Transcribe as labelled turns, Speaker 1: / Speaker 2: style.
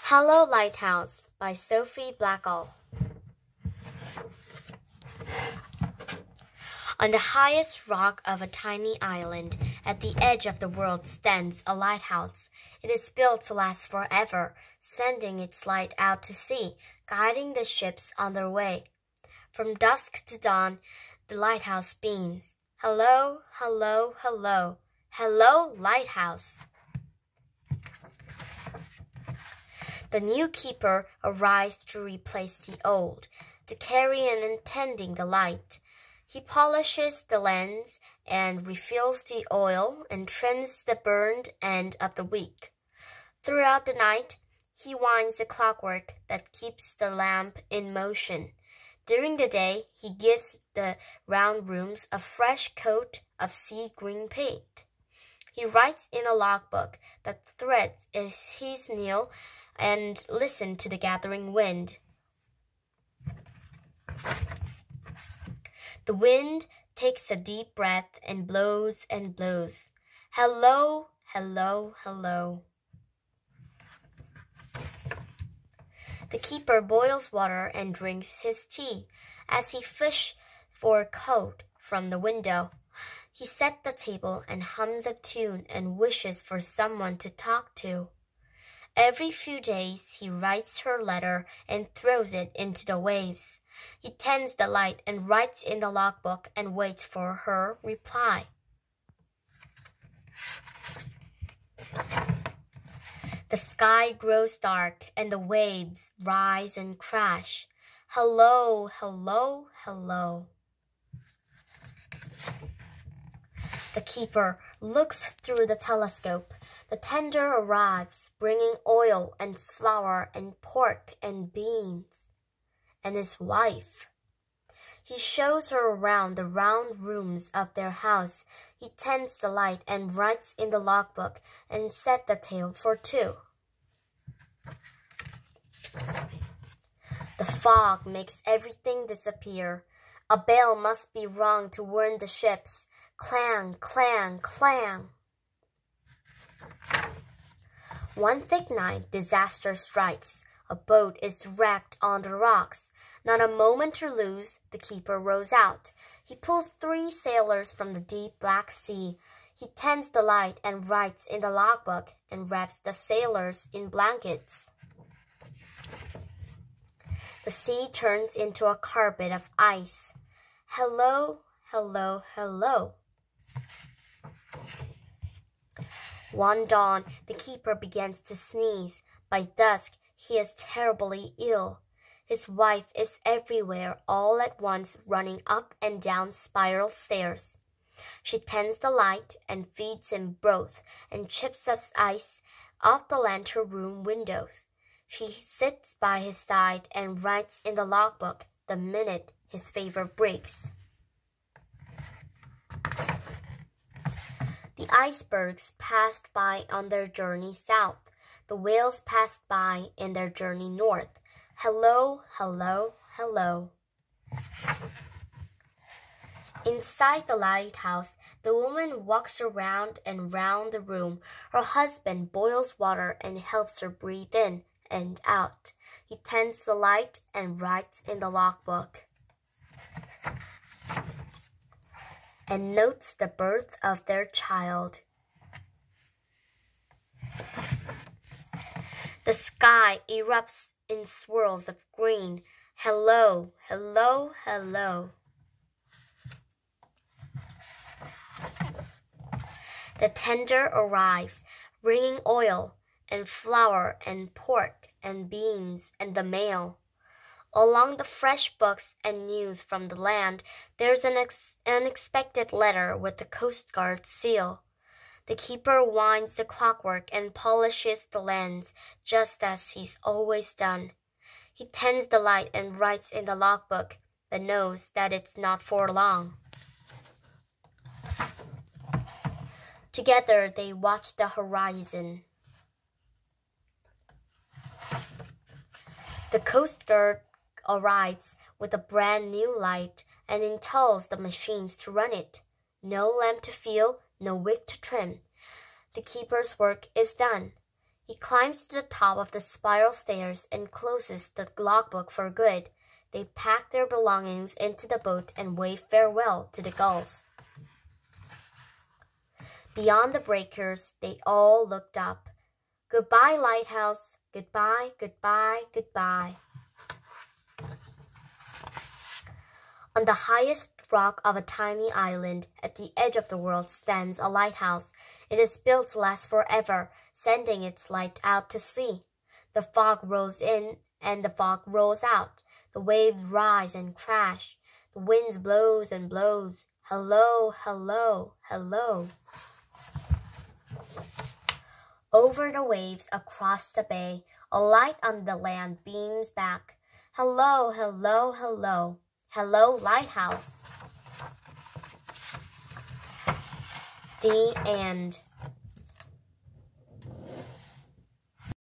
Speaker 1: Hello, Lighthouse by Sophie Blackall. On the highest rock of a tiny island, at the edge of the world, stands a lighthouse. It is built to last forever, sending its light out to sea, guiding the ships on their way. From dusk to dawn, the lighthouse beams. Hello, hello, hello. Hello, lighthouse. The new keeper arrives to replace the old, to carry and tending the light. He polishes the lens and refills the oil and trims the burned end of the wick. Throughout the night, he winds the clockwork that keeps the lamp in motion. During the day, he gives the round rooms a fresh coat of sea green paint. He writes in a logbook that threads his needle and listen to the gathering wind. The wind takes a deep breath and blows and blows. Hello, hello, hello. The keeper boils water and drinks his tea as he fishes for a coat from the window. He sets the table and hums a tune and wishes for someone to talk to. Every few days he writes her letter and throws it into the waves. He tends the light and writes in the logbook and waits for her reply. The sky grows dark and the waves rise and crash. Hello, hello, hello. The keeper looks through the telescope. The tender arrives, bringing oil and flour and pork and beans, and his wife. He shows her around the round rooms of their house. He tends the light and writes in the logbook and sets the table for two. The fog makes everything disappear. A bell must be rung to warn the ships. Clang, clang, clang. One thick night, disaster strikes. A boat is wrecked on the rocks. Not a moment to lose, the keeper rows out. He pulls 3 sailors from the deep black sea. He tends the light and writes in the logbook and wraps the sailors in blankets. The sea turns into a carpet of ice. Hello, hello, hello. One dawn, the keeper begins to sneeze. By dusk, he is terribly ill. His wife is everywhere, all at once, running up and down spiral stairs. She tends the light and feeds him broth and chips of ice off the lantern room windows. She sits by his side and writes in the logbook the minute his fever breaks. The icebergs passed by on their journey south. The whales passed by in their journey north. Hello, hello, hello. Inside the lighthouse, the woman walks around and round the room. Her husband boils water and helps her breathe in and out. He tends the light and writes in the logbook and notes the birth of their child. The sky erupts in swirls of green. Hello, hello, hello. The tender arrives, bringing oil and flour and pork and beans and the mail. Along the fresh books and news from the land, there's an unexpected letter with the Coast Guard seal. The keeper winds the clockwork and polishes the lens, just as he's always done. He tends the light and writes in the logbook, but knows that it's not for long. Together they watch the horizon. The Coast Guard arrives with a brand new light and installs the machines to run it. No lamp to fill, no wick to trim. The keeper's work is done. He climbs to the top of the spiral stairs and closes the logbook for good. They pack their belongings into the boat and wave farewell to the gulls. Beyond the breakers, they all looked up. Goodbye, lighthouse. Goodbye, goodbye, goodbye. On the highest rock of a tiny island at the edge of the world stands a lighthouse. It is built to last forever, sending its light out to sea. The fog rolls in and the fog rolls out. The waves rise and crash. The wind blows and blows. Hello, hello, hello. Over the waves across the bay, a light on the land beams back. Hello, hello, hello. Hello, lighthouse. The end.